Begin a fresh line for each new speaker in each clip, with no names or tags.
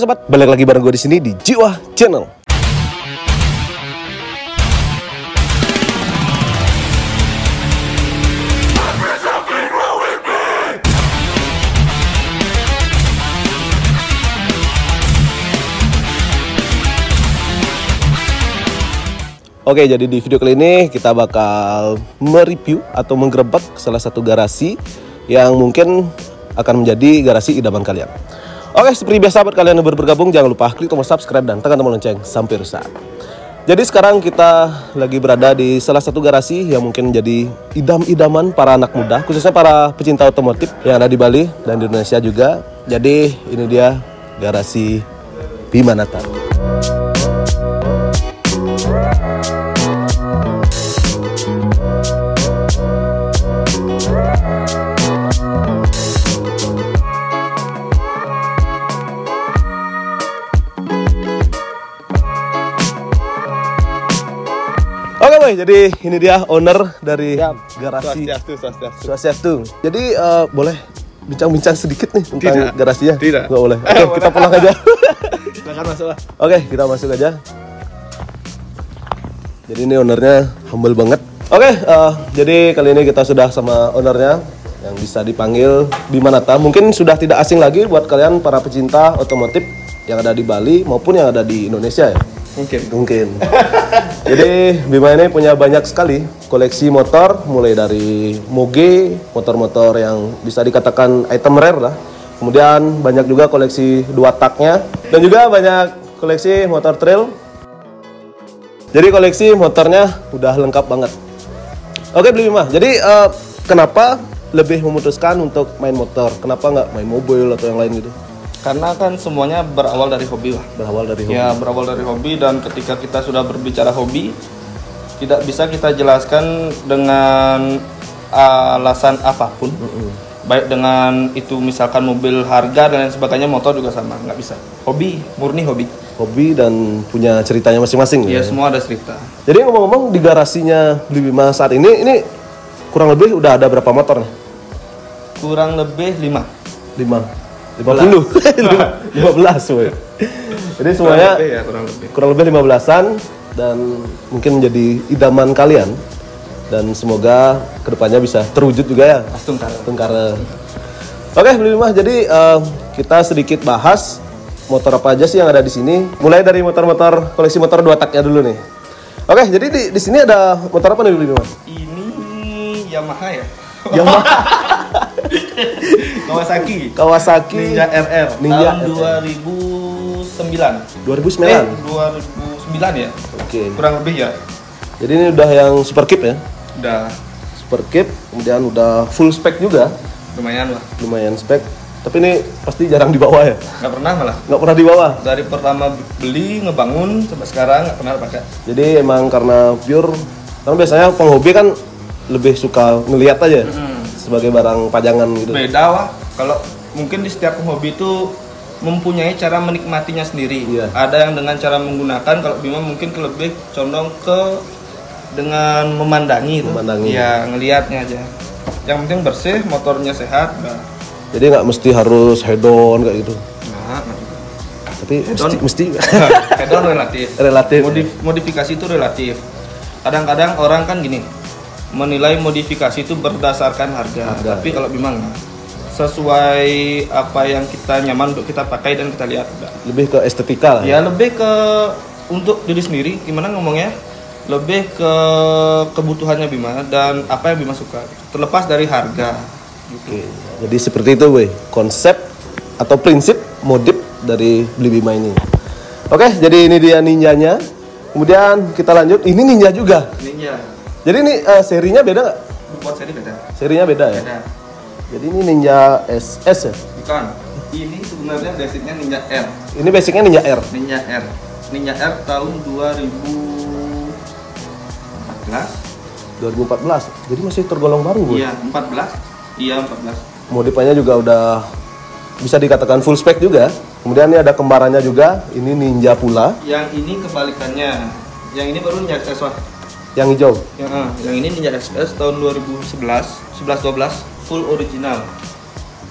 sobat, balik lagi bareng gue di sini di Jiwa Channel. Oke, jadi di video kali ini kita bakal mereview atau menggerebek salah satu garasi yang mungkin akan menjadi garasi idaman kalian. Oke, seperti biasa buat kalian yang baru bergabung, jangan lupa klik tombol subscribe dan tekan tombol lonceng sampai rusak. Jadi sekarang kita lagi berada di salah satu garasi yang mungkin menjadi idam-idaman para anak muda, khususnya para pecinta otomotif yang ada di Bali dan di Indonesia juga. Jadi ini dia garasi Bimanata. Oke boy, jadi ini dia owner dari garasi Swastiastu. Jadi boleh bincang-bincang sedikit nih tentang garasinya? Tidak. Nggak boleh. Oke, kita pulang aja. Silakan masuk lah. Oke, kita masuk aja. Jadi ini ownernya humble banget. Oke, jadi kali ini kita sudah sama ownernya yang bisa dipanggil Bimanata. Mungkin sudah tidak asing lagi buat kalian para pecinta otomotif yang ada di Bali maupun yang ada di Indonesia ya. Mungkin. Jadi Bima ini punya banyak sekali koleksi motor, mulai dari moge, motor-motor yang bisa dikatakan item rare lah. Kemudian banyak juga koleksi dua taknya dan juga banyak koleksi motor trail. Jadi koleksi motornya udah lengkap banget. Oke Bima, jadi kenapa lebih memutuskan untuk main motor? Kenapa nggak main mobil atau yang lain gitu?
Karena kan semuanya berawal dari hobi lah.
Berawal dari hobi.
Ya, berawal dari hobi, dan ketika kita sudah berbicara hobi, tidak bisa kita jelaskan dengan alasan apapun. Baik dengan itu misalkan mobil harga dan lain sebagainya, motor juga sama, nggak bisa. Hobi, murni hobi.
Hobi dan punya ceritanya masing-masing.
Iya, semua ada cerita.
Jadi ngomong-ngomong di garasinya Bima saat ini kurang lebih udah ada berapa motor nih?
Kurang lebih
50 15 woy. Jadi semuanya kurang lebih 15-an dan mungkin menjadi idaman kalian dan semoga kedepannya bisa terwujud juga ya. Tungkara. Oke Bima, jadi kita sedikit bahas motor apa aja sih yang ada di sini. Mulai dari motor-motor koleksi motor dua taknya dulu nih. Oke, jadi di sini ada motor apa nih Bima?
Ini Yamaha ya.
Yamaha. Kawasaki
Ninja RR tahun 2009 ya.
Oke.
Kurang lebih ya.
Jadi ini udah yang super kip ya?
Udah
super kip, kemudian udah full spek juga. Lumayan spek. Tapi ini pasti jarang dibawa ya?
Nggak pernah
dibawa.
Dari pertama beli ngebangun sampai sekarang nggak pernah pakai.
Jadi emang karena pure, karena biasanya penghobi kan lebih suka ngelihat aja sebagai barang pajangan gitu.
Beda wah, kalau mungkin di setiap penghobi itu mempunyai cara menikmatinya sendiri.
Iya.
Ada yang dengan cara menggunakan, kalau Bima mungkin lebih condong ke dengan memandangi itu. Ya, ngelihatnya aja. Yang penting bersih, motornya sehat. Nah.
Jadi nggak mesti harus head on kayak gitu.
Nah,
tapi mesti
head on relatif. Modifikasi itu relatif. Kadang-kadang orang kan gini, menilai modifikasi itu berdasarkan harga. Tapi kalau Bima sesuai apa yang kita nyaman untuk kita pakai dan kita lihat.
Lebih ke estetika lah.
Ya, lebih ke untuk diri sendiri, gimana ngomongnya? Lebih ke kebutuhannya Bima dan apa yang Bima suka. Terlepas dari harga.
Oke. Jadi seperti itu, weh, konsep atau prinsip modif dari Bima ini. Oke, jadi ini dia ninjanya. Kemudian kita lanjut, ini ninja juga.
Ninja.
Jadi ini serinya beda nggak?
Buat seri beda.
Serinya beda ya? Beda. Jadi ini Ninja SS ya?
Bukan. Ini sebenarnya basicnya Ninja R.
Ini basicnya Ninja R?
Ninja R tahun
2014. Jadi masih tergolong baru, Bu?
Iya, 14.
Modifannya juga udah bisa dikatakan full spec juga. Kemudian ini ada kembarannya juga. Ini Ninja pula.
Yang ini kebalikannya. Yang ini baru Ninja SS wah.
Yang hijau?
Yang ini Ninja SS tahun 2011-12 full original.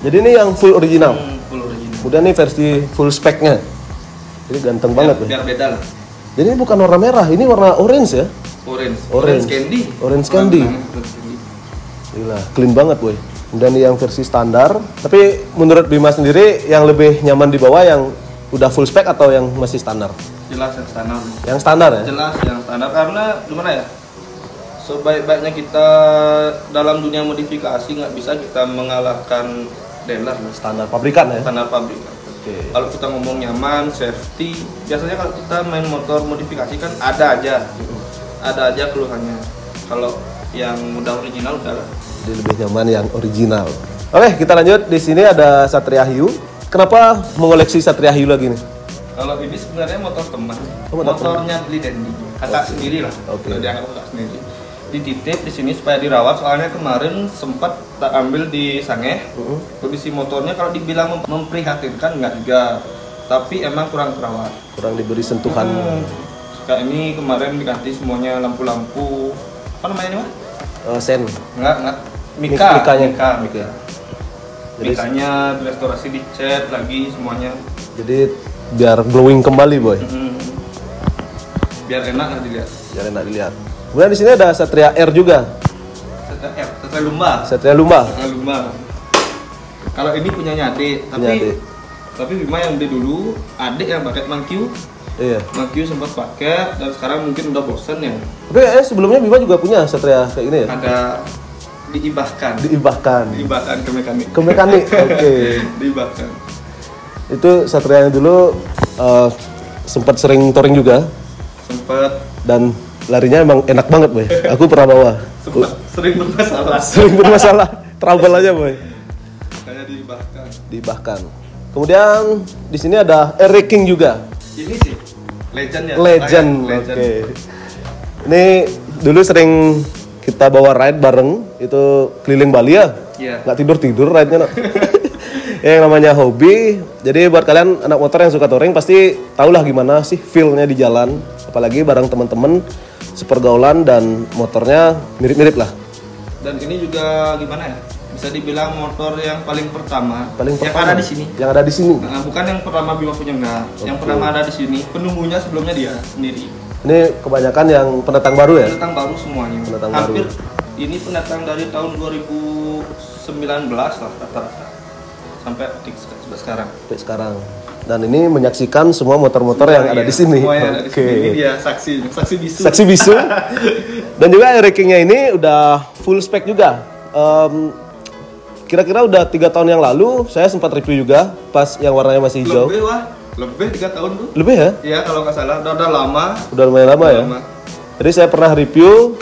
Jadi ini yang full original?
Full original.
Kemudian ini versi full spec-nya? Jadi ganteng banget Boy.
Biar beda lah.
Jadi ini bukan warna merah, ini warna orange ya?
Orange candy.
Orange candy. Gila, clean banget Boy. Dan yang versi standar. Tapi menurut Bima sendiri yang lebih nyaman di bawah yang udah full spec atau yang masih standar?
Jelas yang standar.
Yang standar ya?
Jelas yang standar karena gimana ya? Sebaik-baiknya kita dalam dunia modifikasi nggak bisa kita mengalahkan dealer.
Standar pabrikan ya?
Standar pabrikan.
Oke.
Kalau kita ngomong nyaman, safety, biasanya kalau kita main motor modifikasi kan ada aja keluhannya. Kalau yang udah original udah.
Jadi lebih nyaman yang original. Oke, kita lanjut. Di sini ada Satria Hiu. Kenapa mengoleksi Satria Hiu lagi nih?
Kalau ini sebenarnya motor teman.
Motor
Motornya beli Dendi. Kakak sendiri lah.
Oke.
Dianggap kakak sendiri. Dititip di sini supaya dirawat. Soalnya kemarin sempat tak ambil di Sangeh. Kondisi motornya kalau dibilang memprihatinkan enggak juga. Tapi emang kurang terawat.
Kurang diberi sentuhan.
Kayak ini kemarin diganti semuanya lampu-lampu. Apa namanya ini, Mas?
Sen.
Enggak.
Mikanya. Jadi
Mikanya restorasi, dicat lagi semuanya.
Jadi biar glowing kembali Boy.
Biar enak lah dilihat.
Biar enak dilihat. Kemudian di sini ada Satria R juga.
Satria Lumba.
Satria Lumba.
Kalau ini punyanya adik, tapi Bima yang beli dulu, adik yang pakai Mangkyu.
Iya.
Mangkyu sempat pakai dan sekarang mungkin udah bosen ya.
Tapi sebelumnya Bima juga punya Satria kayak gini ya?
Ada diibahkan ke mekanik.
Ke mekanik. Oke.
Diibahkan.
Itu Satria yang dulu sempat sering touring juga.
Sempat.
Dan larinya emang enak banget Boy. Aku pernah bawa.
Sering bermasalah.
Sering bermasalah. Trouble aja Boy.
Kayak
Diibahkan. Kemudian di sini ada Eric King juga.
Ini sih legend ya.
Legend. Oke. Ini dulu sering kita bawa ride bareng itu keliling Bali ya.
Iya.
Nggak tidur ride-nya. Yang namanya hobi. Jadi buat kalian anak motor yang suka touring pasti tahulah gimana sih feel-nya di jalan. Apalagi bareng teman-teman sepergaulan dan motornya mirip-mirip lah.
Dan ini juga gimana ya? Bisa dibilang motor yang paling pertama
yang
ada di sini.
Yang ada di sini.
Nah, bukan yang pertama Bima punya enggak. Yang pertama ada di sini. Penunggunya sebelumnya dia sendiri.
Ini kebanyakan yang pendatang baru ya?
Pendatang baru semuanya. Hampir ini pendatang dari tahun 2019 lah rata-rata. Sampai sekarang. Dan ini menyaksikan semua motor-motor yang ada di sini. Oke. Ini dia saksi bisu.
Saksi bisu. Dan juga rankingnya ini udah full spec juga. Kira-kira udah 3 tahun yang lalu saya sempat review juga pas yang warnanya masih hijau.
Lebih 3 tahun tuh.
Lebih ya?
Iya kalau nggak salah. Udah lama.
Udah lumayan lama ya. Jadi saya pernah review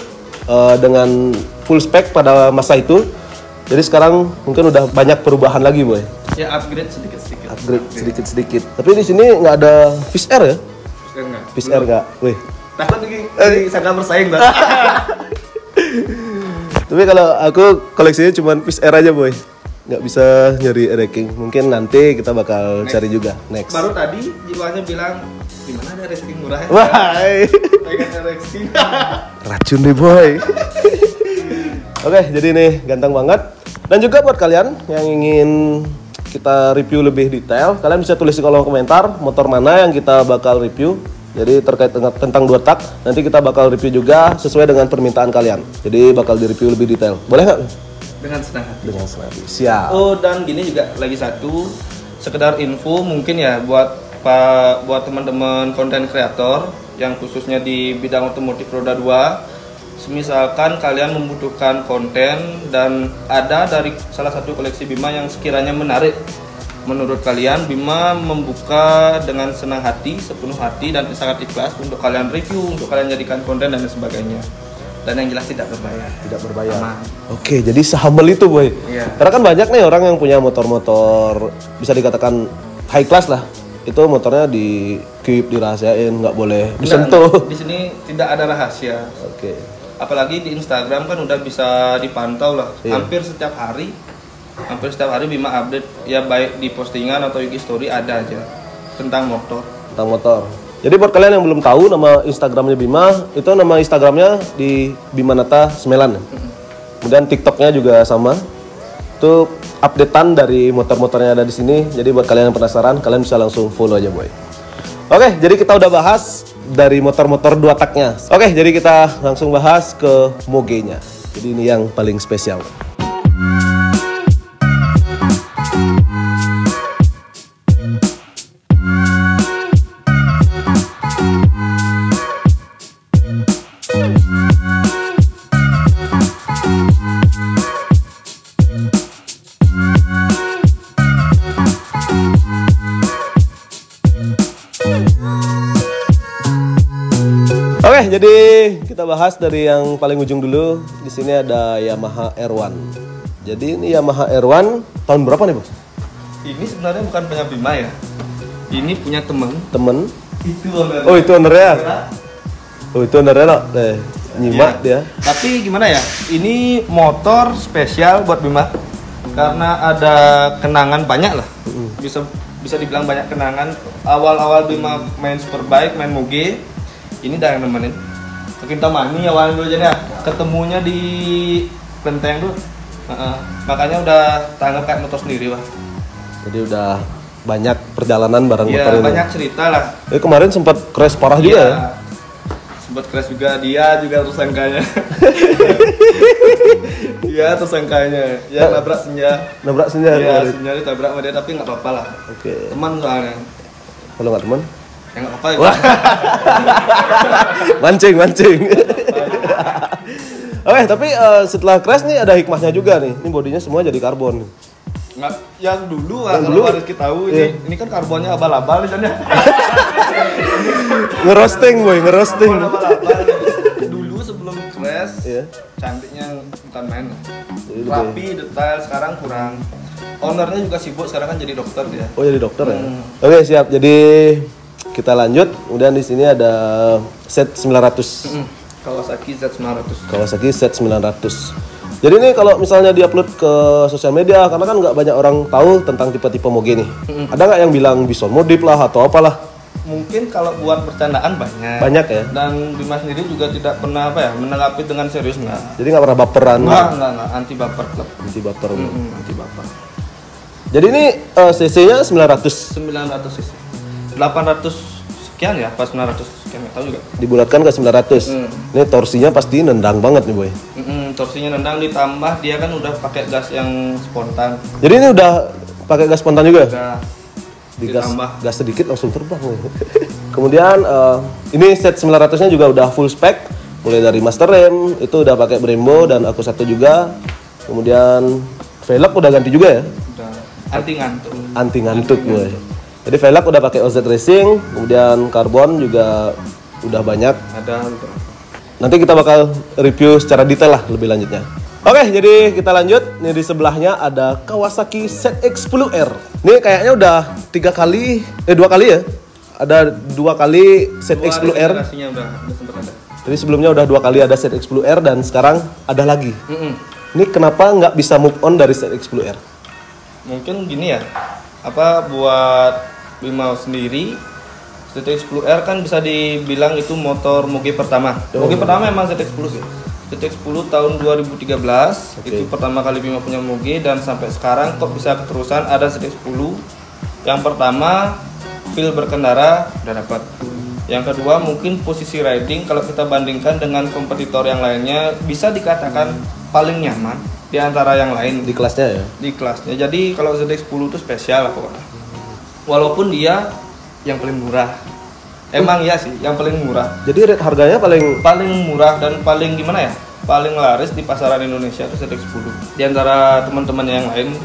dengan full spec pada masa itu. Jadi sekarang mungkin udah banyak perubahan lagi Boy.
Ya upgrade sedikit.
Tapi di sini nggak ada Fish Air ya? Fish Air nggak. Wih.
Takut lagi sangat bersaing dah.
Tapi kalau aku koleksinya cuma Fish Air aja Boy. Nggak bisa nyari ranking. Mungkin nanti kita bakal cari juga next.
Baru tadi jiwanya bilang gimana ada ranking murah ya?
Wah.
Pengen ranking.
Racun nih Boy. Oke, jadi nih ganteng banget. Dan juga buat kalian yang ingin kita review lebih detail, kalian bisa tulis di kolom komentar motor mana yang kita bakal review. Jadi terkait dengan tentang 2 tak, nanti kita bakal review juga sesuai dengan permintaan kalian. Jadi bakal direview lebih detail. Boleh nggak?
Dengan senang hati.
Dengan senang hati. Siap.
Oh, dan gini juga lagi satu sekedar info mungkin ya buat teman-teman konten kreator yang khususnya di bidang otomotif roda 2. Misalkan kalian membutuhkan konten dan ada dari salah satu koleksi Bima yang sekiranya menarik menurut kalian, Bima membuka dengan senang hati, sepenuh hati dan sangat ikhlas untuk kalian review, untuk kalian jadikan konten dan sebagainya. Dan yang jelas tidak berbayar.
Tidak berbayar.
Aman.
Oke, jadi sehumble itu Boy.
Iya.
Karena kan banyak nih orang yang punya motor-motor bisa dikatakan high class lah. Itu motornya di keep, dirahasiain, nggak boleh disentuh.
Di sini tidak ada rahasia.
Oke.
Apalagi di Instagram kan udah bisa dipantau lah.
Iya.
Hampir setiap hari Bima update ya, baik di postingan atau IG story ada aja tentang motor. Jadi buat kalian yang belum tahu nama Instagramnya Bima, itu nama Instagramnya di Bimanata Semelan. Kemudian TikToknya juga sama. Itu updatean dari motor-motornya ada di sini. Jadi buat kalian yang penasaran, kalian bisa langsung follow aja Boy.
Oke, jadi kita udah bahas dari motor-motor 2 taknya. Oke, jadi kita langsung bahas ke Moge-nya. Jadi ini yang paling spesial. Oke, jadi kita bahas dari yang paling ujung dulu. Di sini ada Yamaha R1. Jadi ini Yamaha R1 tahun berapa nih, Bu?
Ini sebenarnya bukan punya Bima ya. Ini punya temen. Itu owner.
Oh, itu ownernya. Oh, itu ownernya loh. Nyimak dia.
Tapi gimana ya? Ini motor spesial buat Bima. Karena ada kenangan banyak lah. Bisa dibilang banyak kenangan. Awal-awal Bima main Superbike, main Moge. Ini dah yang nemenin. Kita mani awalnya dulu aja ya. Ketemunya di Klenteng tuh. Makanya udah tanggap kayak motor sendiri lah.
Jadi udah banyak perjalanan bareng motor ini.
Iya, banyak cerita lah.
Kemarin sempat crash parah juga ya?
Sempat crash juga, dia juga tersangkanya. Iya, tersangkanya. Ya nabrak senja. Iya, senja ditabrak sama dia, tapi nggak apa-apa lah.
Oke.
Teman soalnya.
Kalau nggak teman?
Ya nggak apa-apa ya.
Mancing. Oke, tapi setelah crash nih ada hikmahnya juga nih. Ini bodinya semua jadi karbon.
Nggak, yang dulu lah, kalau harus kita tahu ini kan karbonnya abal-abal nih sana.
Ngerosting.
Abal-abal. Dulu sebelum crash, cantiknya bukan main. Rapi, detail, sekarang kurang. Ownernya juga sibuk, sekarang kan jadi dokter dia. Oh, jadi dokter ya? Oke, siap. Jadi kita lanjut. Kemudian di sini ada Z900. Kawasaki Z900. Jadi ini kalau misalnya diupload ke sosial media, karena kan nggak banyak orang tahu tentang tipe-tipe Moge nih. Ada nggak yang bilang bison modif lah atau apalah? Mungkin kalau buat bercandaan banyak ya. Dan Bima sendiri juga tidak pernah menanggapi dengan serius nggak. Jadi nggak pernah baperan. Nggak. Anti baper klub. Anti baper. Jadi ini cc-nya 900 cc. 800 sekian ya, pas 900 sekian nggak tahu juga. Dibulatkan ke 900. Ini torsinya pasti nendang banget nih, Boy. Torsinya nendang, ditambah dia kan udah pakai gas yang spontan. Jadi ini udah pakai gas spontan juga? Udah. Gas sedikit langsung terbang. Kemudian ini set 900-nya juga udah full spec, mulai dari master rem itu udah pakai Brembo dan aku satu juga. Kemudian velg udah ganti juga ya? Udah. Anti ngantuk, Boy. Jadi velg udah pakai OZ Racing, kemudian karbon juga udah banyak. Ada. Nanti kita bakal review secara detail lah lebih lanjutnya. Oke, jadi kita lanjut. Nih di sebelahnya ada Kawasaki ZX10R. Ini kayaknya udah 2 kali ya. Ada 2 kali ZX10R. Jadi sebelumnya udah 2 kali ada ZX10R dan sekarang ada lagi. Ini kenapa nggak bisa move on dari ZX10R? Mungkin gini ya. Buat Bima sendiri, ZX10R kan bisa dibilang itu motor Moge pertama. Moge pertama emang ZX10 sih. ZX10 tahun 2013 itu pertama kali Bima punya Moge, dan sampai sekarang kok bisa keterusan ada ZX10. Yang pertama feel berkendara udah dapat. Yang kedua mungkin posisi riding kalau kita bandingkan dengan kompetitor yang lainnya bisa dikatakan paling nyaman di antara yang lain di kelasnya ya. Di kelasnya. Jadi kalau ZX10 itu spesial lah pokoknya. Walaupun dia yang paling murah. Emang ya sih, yang paling murah. Jadi rate harganya paling murah dan paling gimana ya? Paling laris di pasaran Indonesia itu ZX10. Di antara teman-teman yang lain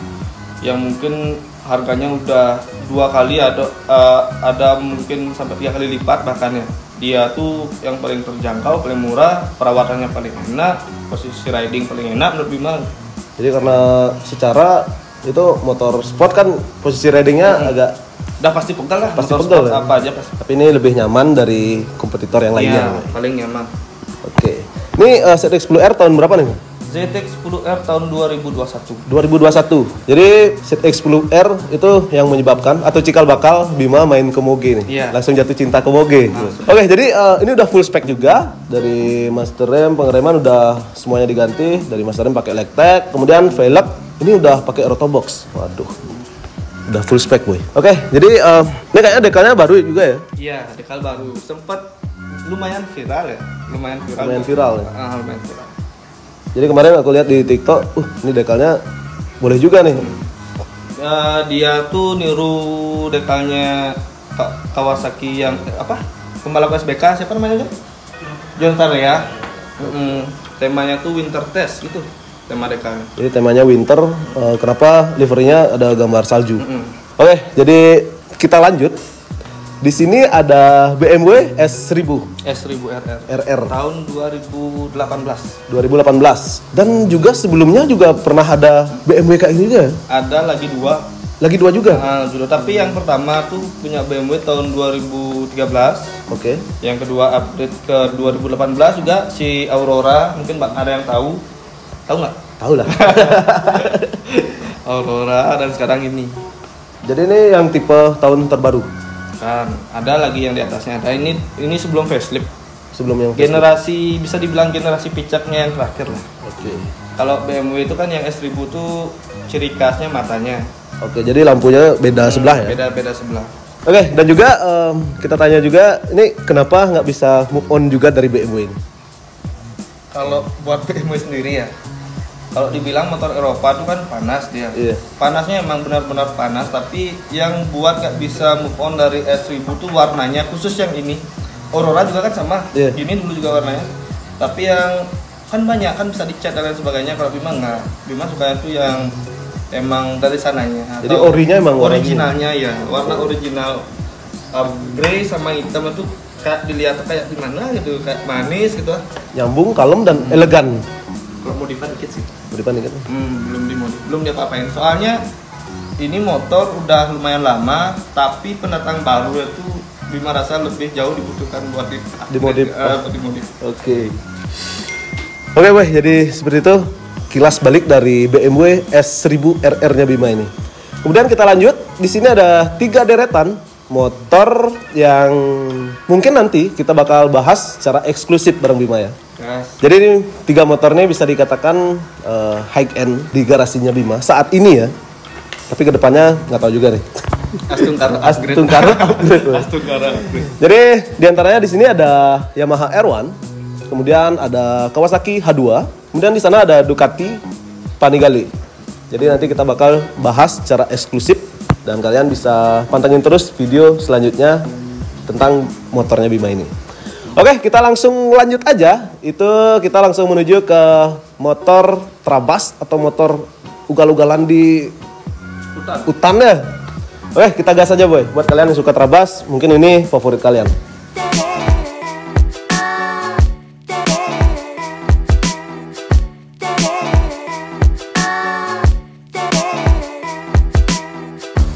yang mungkin harganya udah 2 kali ada mungkin sampai 3 kali lipat bahkan ya. Dia tuh yang paling terjangkau, paling murah, perawatannya paling enak, posisi riding paling enak menurut Bima. Jadi karena secara itu motor sport kan posisi ridingnya agak udah pasti pegal lah, pasti pegal ya? Apa aja pasti. Tapi ini lebih nyaman dari kompetitor yang lainnya. Iya, paling nyaman. Oke. Ini ZX10R tahun berapa nih? ZX10R tahun 2021. Jadi ZX10R itu yang menyebabkan atau cikal bakal Bima main ke Moge nih. Iya. Langsung jatuh cinta ke Moge. Oke, jadi ini udah full spec juga. Dari master rem, pengereman udah semuanya diganti. Dari master rem pakai Lectec, kemudian velg ini udah pakai Rotobox. Waduh.
Udah full spec boy. Oke, jadi ini kayaknya dekalnya baru juga ya?
Iya, dekal baru. Sempat lumayan viral ya. Lumayan viral.
Lumayan viral ya?
Lumayan viral.
Jadi kemarin aku lihat di TikTok, ini dekalnya boleh juga nih.
Dia tuh niru dekalnya Kawasaki yang apa? Pembalap SBK siapa namanya tuh? John Tarea. Temanya tuh winter test gitu. Tema dekalnya.
Jadi temanya winter, kenapa liverynya ada gambar salju. Oke, jadi kita lanjut. Di sini ada BMW S1000 RR
tahun 2018.
Dan juga sebelumnya juga pernah ada BMW kayak ini juga.
Ada lagi dua.
Lagi dua juga.
Tapi yang pertama tuh punya BMW tahun 2013.
Oke.
Yang kedua update ke 2018 juga si Aurora, mungkin ada yang tahu. Tahu nggak?
Tahu lah.
Aurora dan sekarang ini.
Jadi ini yang tipe tahun terbaru.
Kan ada lagi yang di atasnya. Ada ini sebelum facelift.
Sebelum yang
generasi bisa dibilang generasi picaknya yang terakhir lah.
Oke.
Kalau BMW itu kan yang S1000 tuh ciri khasnya matanya.
Oke, jadi lampunya beda sebelah ya?
Beda sebelah.
Oke, dan juga kita tanya juga, ini kenapa nggak bisa move on juga dari BMW ini?
Kalau buat BMW sendiri ya, kalau dibilang motor Eropa tuh kan panas dia.
Iya.
Panasnya emang benar-benar panas, tapi yang buat nggak bisa move on dari S1000 tuh warnanya, khusus yang ini. Aurora juga kan sama, Gini dulu juga warnanya. Tapi yang kan banyak kan bisa dicat dan lain sebagainya. Kalau Bima nggak, Bima suka itu yang emang dari sananya.
Jadi orinya emang
originalnya ya, warna original grey sama hitam itu kayak dilihat kayak gimana gitu, kayak manis gitu.
Nyambung, kalem dan elegan.
Kalau modifan dikit sih.
Modifan dikit?
Belum dimodif, belum diapa-apain. Soalnya ini motor udah lumayan lama, tapi pendatang baru itu Bima rasa lebih jauh dibutuhkan buat
dimodif.
Dimodif.
Oke, boy, jadi seperti itu kilas balik dari BMW S1000 RR-nya Bima ini. Kemudian kita lanjut, di sini ada 3 deretan motor yang mungkin nanti kita bakal bahas secara eksklusif bareng Bima ya.
Yes.
Jadi ini 3 motor ini bisa dikatakan high end di garasinya Bima saat ini ya. Tapi kedepannya nggak tahu juga nih. Astungkara upgrade. Jadi diantaranya di sini ada Yamaha R1, kemudian ada Kawasaki H2, kemudian di sana ada Ducati Panigale. Jadi nanti kita bakal bahas secara eksklusif dan kalian bisa pantengin terus video selanjutnya tentang motornya Bima ini. Oke, kita langsung lanjut aja. Itu kita langsung menuju ke motor Trabas atau motor ugal-ugalan di hutan ya. Oke, kita gas aja boy. Buat kalian yang suka Trabas, mungkin ini favorit kalian.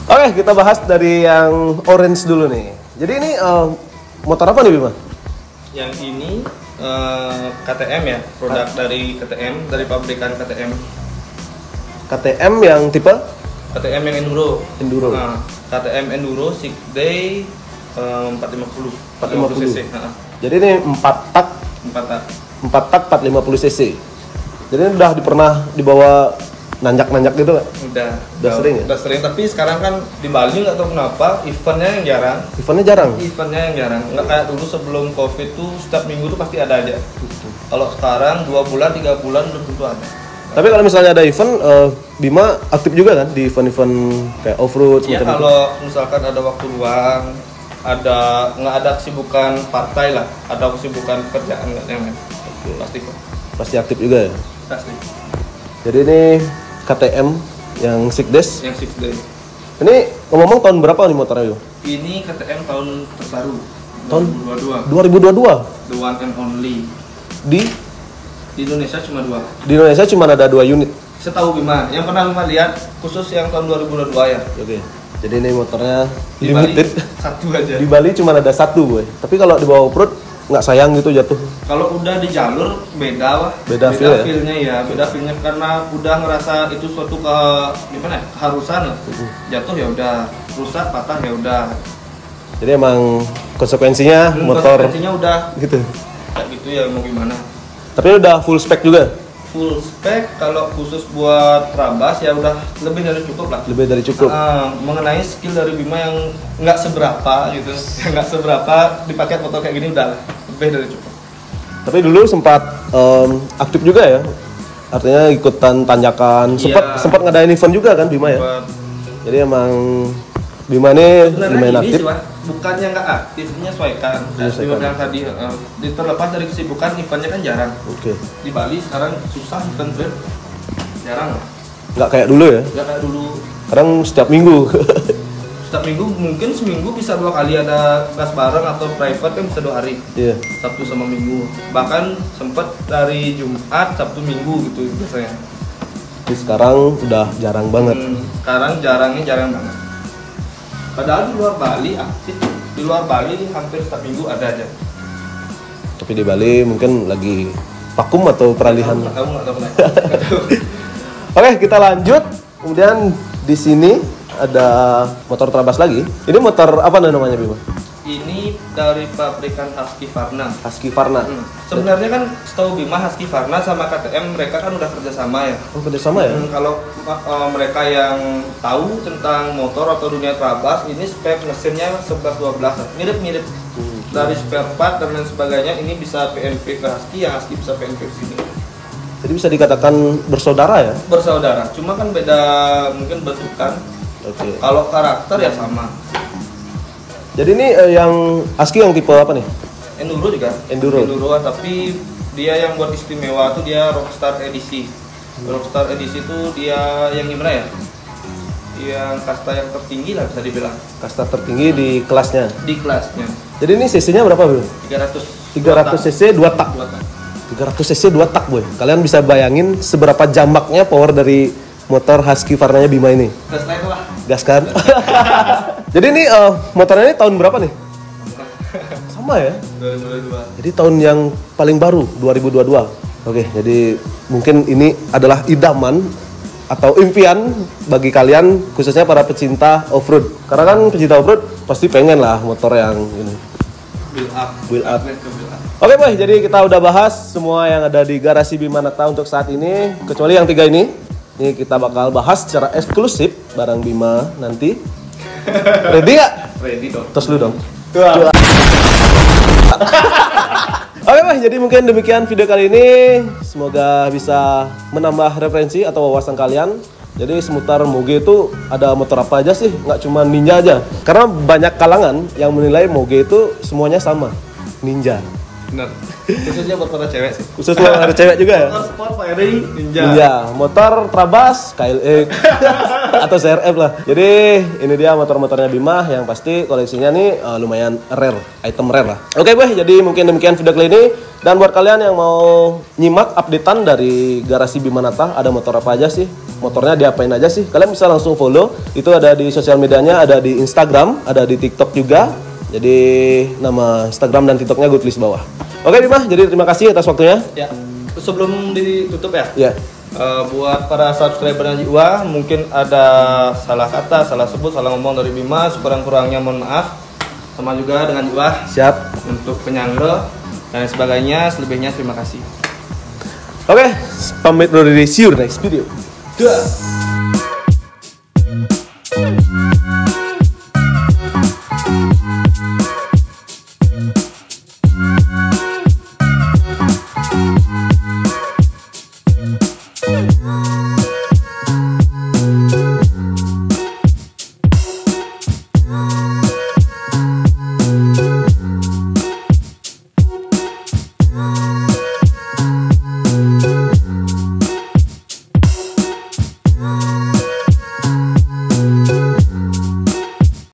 Oke, kita bahas dari yang orange dulu nih. Jadi ini motor apa nih Bima?
Yang ini KTM ya, produk dari KTM, dari pabrikan KTM.
KTM yang tipe?
KTM yang Enduro.
Nah,
KTM Enduro 6 Day 450 cc.
Jadi ini 4 tak 450 cc. Jadi ini udah pernah dibawa nanjak-nanjak gitu gak? Udah sering ya?
Udah sering, tapi sekarang kan di Bali nggak tahu kenapa eventnya yang jarang. Eventnya yang jarang. Nggak kayak dulu sebelum COVID tuh setiap minggu tuh pasti ada aja. Kalau sekarang 2 bulan, 3 bulan belum tentu ada.
Tapi kalau misalnya ada event, Bima aktif juga kan di event-event kayak off-road?
Iya, kalau misalkan ada waktu luang, nggak ada kesibukan partai lah, ada kesibukan pekerjaan nggak yang lain. Pasti kok.
Pasti aktif juga ya?
Pasti.
Jadi ini KTM yang 6 Days?
Yang 6 Days.
Ini ngomong tahun berapa nih motornya yo?
Ini KTM tahun terbaru.
Tahun
2022. The one and only. Di Indonesia cuma 2.
Di Indonesia cuma ada 2 unit.
Setahu Bima, yang pernah Bima lihat khusus yang tahun 2022 ya.
Oke. Jadi ini motornya
di
limited.
Bali, satu aja.
Di Bali cuma ada 1 boy. Tapi kalau dibawa off-road nggak sayang gitu jatuh.
Kalau udah di jalur beda feel-nya ya. Beda feel-nya karena udah ngerasa itu suatu keharusan lah. Jatuh ya udah, rusak patah ya udah.
Jadi emang konsekuensinya motor
udah
gitu.
Kayak gitu ya, mau gimana.
Tapi udah full spec juga?
full spek, kalau khusus buat Trabas ya udah lebih dari cukup lah.
Lebih dari cukup.
Mengenai skill dari Bima yang nggak seberapa gitu, nggak seberapa dipakai motor kayak gini udah lebih dari cukup.
Tapi dulu sempat aktif juga ya, artinya ikutan tanjakan, sempat ngadain event juga kan Bima ya. Jadi emang Bima ini lumayan aktif.
Bukannya nggak aktif, menyesuaikan. Bima bilang tadi, terlepas dari kesibukan, eventnya kan jarang.
Oke.
Di Bali sekarang susah event trip, jarang.
Nggak kayak dulu ya?
Nggak kayak dulu.
Sekarang setiap minggu.
Setiap minggu mungkin seminggu bisa 2 kali ada kelas bareng atau private kan bisa 2 hari.
Iya.
Sabtu sama Minggu. Bahkan sempat dari Jumat, Sabtu, Minggu gitu biasanya.
Tapi sekarang udah jarang banget.
Sekarang jarang banget. Padahal di luar Bali aktif. Di luar Bali hampir setiap minggu ada aja.
Tapi di Bali mungkin lagi vakum atau peralihan.
Nggak tahu.
Oke, kita lanjut. Kemudian di sini ada motor Trabas lagi. Ini motor apa namanya Bima?
Ini dari pabrikan Husqvarna.
Husqvarna.
Sebenarnya kan setahu Bima Husqvarna sama KTM mereka kan udah kerjasama ya.
Oh, kerjasama ya?
Kalau mereka yang tahu tentang motor atau dunia Trabas, ini spek mesinnya 11-12, mirip-mirip. Dari spare part dan lain sebagainya, ini bisa PNV ke Husky, yang Husky bisa PNV ke sini.
Jadi bisa dikatakan bersaudara ya?
Bersaudara, cuma kan beda mungkin bentukan.
Oke.
Kalau karakter ya sama.
Jadi ini yang Husky yang tipe apa nih?
Enduro juga.
Enduro,
tapi dia yang buat istimewa tuh dia Rockstar edisi. Rockstar edisi tuh dia yang gimana ya? Yang kasta yang tertinggi lah bisa dibilang.
Kasta tertinggi di kelasnya.
Di kelasnya.
Jadi ini cc-nya berapa, Bro?
300
cc 2 tak. 300 cc 2 tak, boy. Kalian bisa bayangin seberapa jamaknya power dari motor Husqvarna Bima ini.
Gas lain lah.
Gas kan? Jadi ini motornya ini tahun berapa nih? Sama ya?
2022.
Jadi tahun yang paling baru, 2022. Oke, jadi mungkin ini adalah idaman atau impian bagi kalian, khususnya para pecinta off-road. Karena kan pecinta off-road pasti pengen lah motor yang ini. Build up. Oke boy, jadi kita udah bahas semua yang ada di garasi Bimanata untuk saat ini, kecuali yang 3 ini. Ini kita bakal bahas secara eksklusif barang Bima nanti. Ready gak?
Ready dong.
Tos lu dong. Oke boy, jadi mungkin demikian video kali ini. Semoga bisa menambah referensi atau wawasan kalian. Jadi seputar Moge itu ada motor apa aja sih? Nggak cuma Ninja aja. Karena banyak kalangan yang menilai Moge itu semuanya sama. Ninja.
Benar. Khususnya buat para cewek sih.
Khusus buat para cewek juga ya?
Motor sport firing Ninja.
Ninja. Motor Trabas, KLX atau CRF lah. Jadi ini dia motor-motornya Bima yang pasti koleksinya nih lumayan rare, item rare lah. Oke boy, jadi mungkin demikian video kali ini. Dan buat kalian yang mau nyimak updatean dari garasi Bimanata, ada motor apa aja sih? Motornya diapain aja sih? Kalian bisa langsung follow. Itu ada di sosial medianya, ada di Instagram, ada di TikTok juga. Jadi nama Instagram dan TikToknya gue tulis bawah. Oke Bima, jadi terima kasih atas waktunya.
Ya. Sebelum ditutup ya.
Ya.
Buat para subscriber Jiwa, mungkin ada salah kata, salah sebut, salah ngomong dari Bima, sekurang-kurangnya mohon maaf. Sama juga dengan Jiwa.
Siap.
Untuk penyangga dan sebagainya, selebihnya terima kasih.
Oke, pamit dulu, see you next video.
Dah.